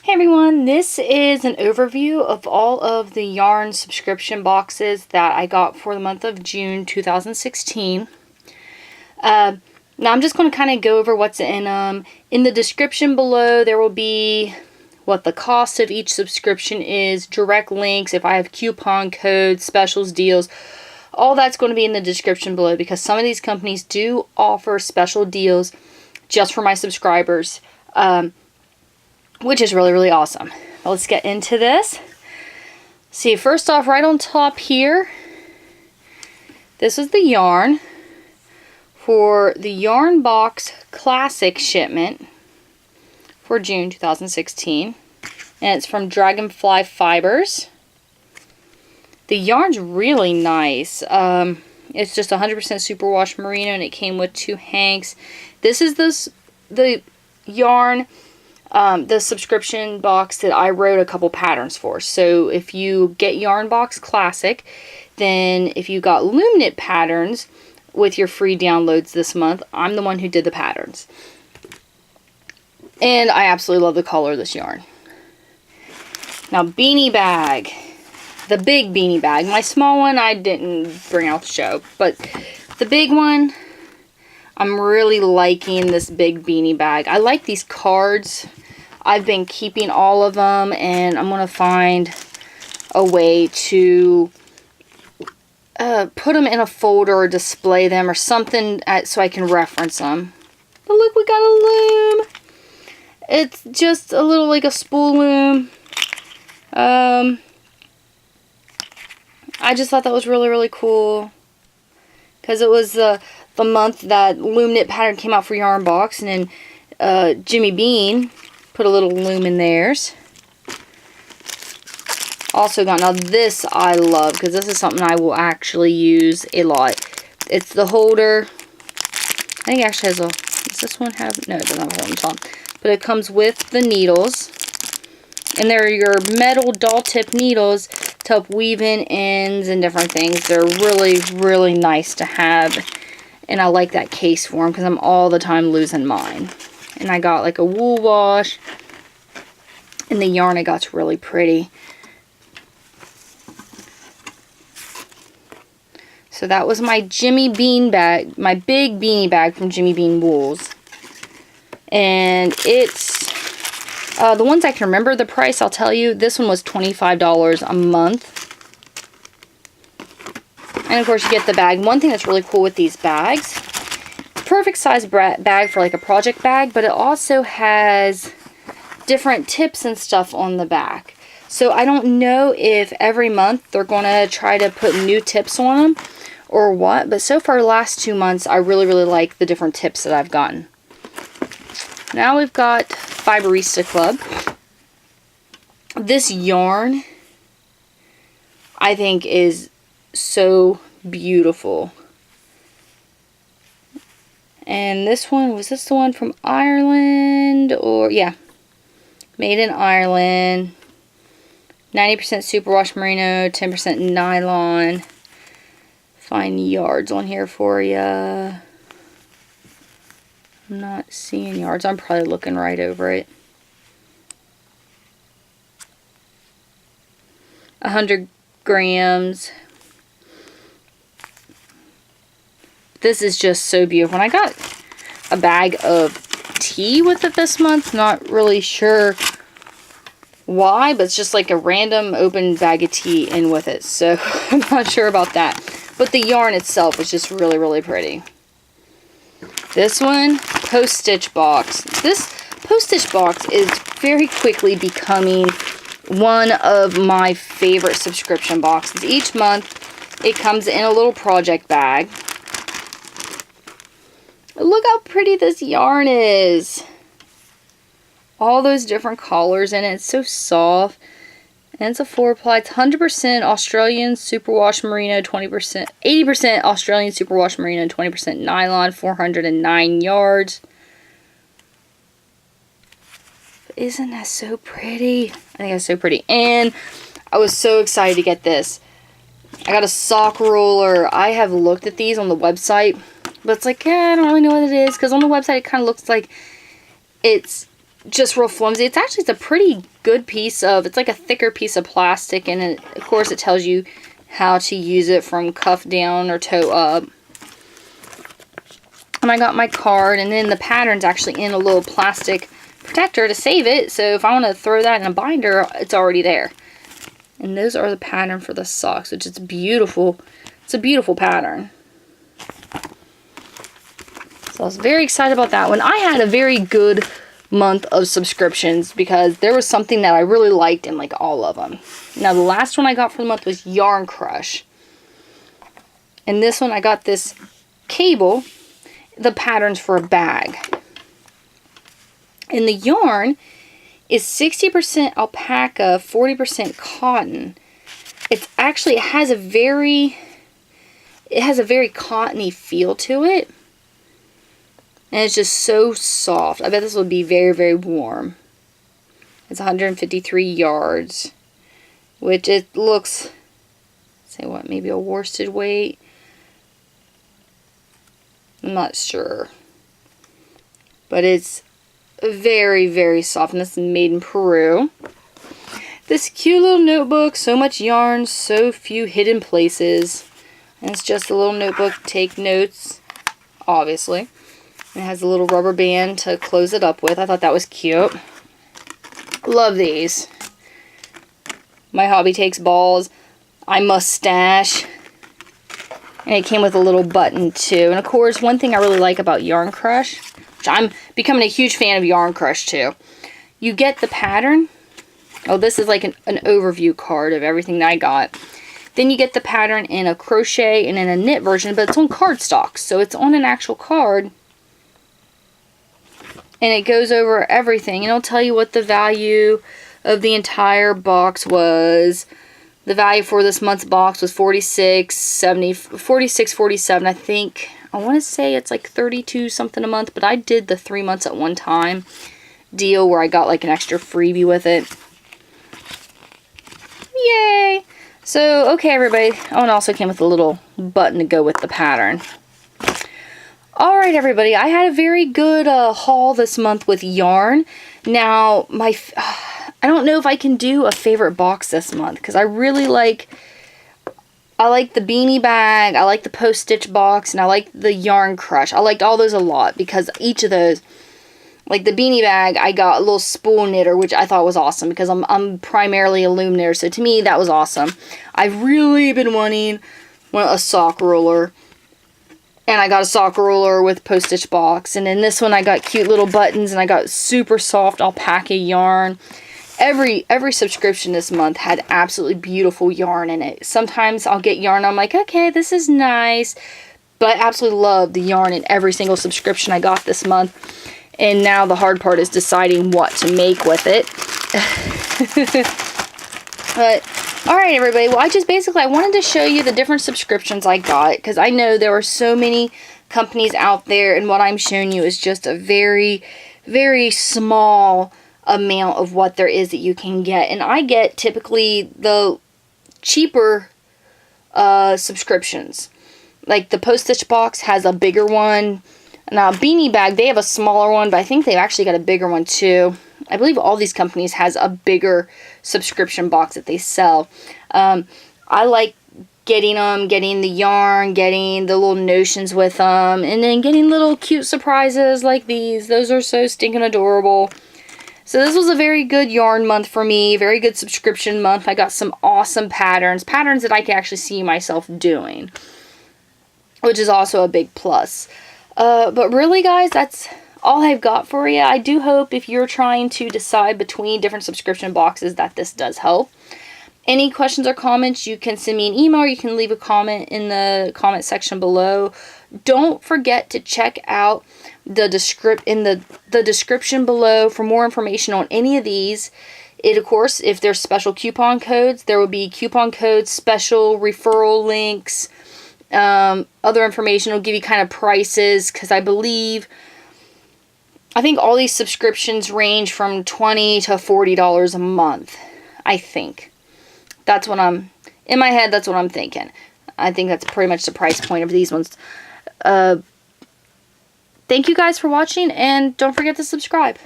Hey everyone, this is an overview of all of the yarn subscription boxes that I got for the month of June 2016. Now I'm just going to kind of go over what's in them. In the description below there will be what the cost of each subscription is, direct links, if I have coupon codes, specials, deals. All that's going to be in the description below because some of these companies do offer special deals just for my subscribers. Which is really, really awesome. Well, let's get into this. See, first off, right on top here, this is the yarn for the Yarn Box Classic shipment for June 2016. And it's from Dragonfly Fibers. The yarn's really nice. It's just 100% superwash merino and it came with 2 hanks. This is the yarn, the subscription box that I wrote a couple patterns for. So if you get Yarn Box Classic, then if you got Loom Knit patterns with your free downloads this month, I'm the one who did the patterns. And I absolutely love the color of this yarn. Now, beanie bag. The big beanie bag. My small one I didn't bring out to show, but the big one, I'm really liking this big beanie bag. I like these cards. I've been keeping all of them, and I'm going to find a way to put them in a folder or display them or something so I can reference them. But look, we got a loom. It's just a little like a spool loom. I just thought that was really, really cool because it was the month that Loom Knit pattern came out for Yarn Box, and then Jimmy Bean put a little loom in theirs. Also got, now this I love because this is something I will actually use a lot. It's the holder. I think it actually has a, does this one have, no, it doesn't have a hole on top. But it comes with the needles. And they're your metal doll tip needles to help weave in ends and different things. They're really, really nice to have. And I like that case for them because I'm all the time losing mine. And I got like a wool wash. And the yarn I got's really pretty. So that was my Jimmy Bean bag, my big beanie bag from Jimmy Bean Wools. And it's, the ones I can remember the price, I'll tell you, this one was $25 a month. And of course you get the bag. One thing that's really cool with these bags, perfect size bag for like a project bag, but it also has different tips and stuff on the back. So I don't know if every month they're going to try to put new tips on them or what, but so far the last 2 months I really, really like the different tips that I've gotten. Now we've got Fiberista Club. This yarn I think is so beautiful. And this one, was this the one from Ireland? Or, yeah, made in Ireland. 90% superwash merino, 10% nylon. Find yards on here for you. I'm not seeing yards. I'm probably looking right over it. 100 grams. This is just so beautiful. And I got a bag of tea with it this month. Not really sure why, but it's just like a random open bag of tea in with it. So I'm not sure about that. But the yarn itself is just really, really pretty. This one, post-stitch box. This post-stitch box is very quickly becoming one of my favorite subscription boxes. Each month, it comes in a little project bag. Look how pretty this yarn is. All those different colors in it. It's so soft. And it's a 4-ply. It's 100% Australian superwash merino, 80% Australian superwash merino, 20% nylon, 409 yards. Isn't that so pretty? I think that's so pretty. And I was so excited to get this. I got a sock roller. I have looked at these on the website, but it's like, I don't really know what it is, because on the website it kind of looks like it's just real flimsy. It's a pretty good piece of, it's like a thicker piece of plastic, and of course it tells you how to use it from cuff down or toe up. And I got my card, and then the pattern's actually in a little plastic protector to save it, so if I want to throw that in a binder, it's already there. And those are the pattern for the socks, which is beautiful. It's a beautiful pattern. So I was very excited about that one. I had a very good month of subscriptions because there was something that I really liked in like all of them. Now the last one I got for the month was Yarn Crush. And this one I got this cable, the patterns for a bag. And the yarn is 60% alpaca, 40% cotton. It's actually, it has a very cottony feel to it. And it's just so soft. I bet this would be very, very warm. It's 153 yards, which it looks, say what, maybe a worsted weight? I'm not sure. But it's very, very soft, and this is made in Peru. This cute little notebook, so much yarn, so few hidden places. And it's just a little notebook, take notes, obviously. It has a little rubber band to close it up with. I thought that was cute. Love these. My hobby takes balls. I must stash. And it came with a little button too. And of course, one thing I really like about Yarn Crush, which I'm becoming a huge fan of Yarn Crush too. You get the pattern. Oh, this is like an overview card of everything that I got. Then you get the pattern in a crochet and in a knit version, but it's on cardstock. So it's on an actual card. And it goes over everything. And it'll tell you what the value of the entire box was. The value for this month's box was $46.47. I think, I want to say it's like $32 something a month. But I did the 3 months at one time deal where I got like an extra freebie with it. Yay! So, okay everybody. Oh, and it also came with a little button to go with the pattern. Alright everybody, I had a very good haul this month with yarn. Now, I don't know if I can do a favorite box this month, because I really like, I like the beanie bag, I like the post-stitch box, and I like the Yarn Crush. I liked all those a lot, because each of those, like the beanie bag, I got a little spool knitter, which I thought was awesome, because I'm primarily a loom knitter, so to me, that was awesome. I've really been wanting a sock roller. And I got a sock roller with post-stitch box. And in this one, I got cute little buttons. And I got super soft alpaca yarn. Every subscription this month had absolutely beautiful yarn in it. Sometimes I'll get yarn. I'm like, okay, this is nice. But I absolutely love the yarn in every single subscription I got this month. And now the hard part is deciding what to make with it. But, alright everybody, well I wanted to show you the different subscriptions I got, because I know there are so many companies out there, and what I'm showing you is just a very, very small amount of what there is that you can get. And I get typically the cheaper subscriptions. Like the post-stitch box has a bigger one. Now Beanie Bag, they have a smaller one, but I think they've actually got a bigger one too. I believe all these companies has a bigger subscription box that they sell. I like getting them, getting the yarn, getting the little notions with them, and then getting little cute surprises like these. Those are so stinking adorable. So this was a very good yarn month for me, very good subscription month. I got some awesome patterns that I can actually see myself doing, which is also a big plus. But really guys, that's all I've got for you. I do hope if you're trying to decide between different subscription boxes that this does help. Any questions or comments, you can send me an email or you can leave a comment in the comment section below. Don't forget to check out the description below for more information on any of these. Of course, if there's special coupon codes, there will be coupon codes, special referral links, other information. Will give you kind of prices, because I think all these subscriptions range from $20 to $40 a month. I think. That's what in my head, that's what I'm thinking. I think that's pretty much the price point of these ones. Thank you guys for watching, and don't forget to subscribe.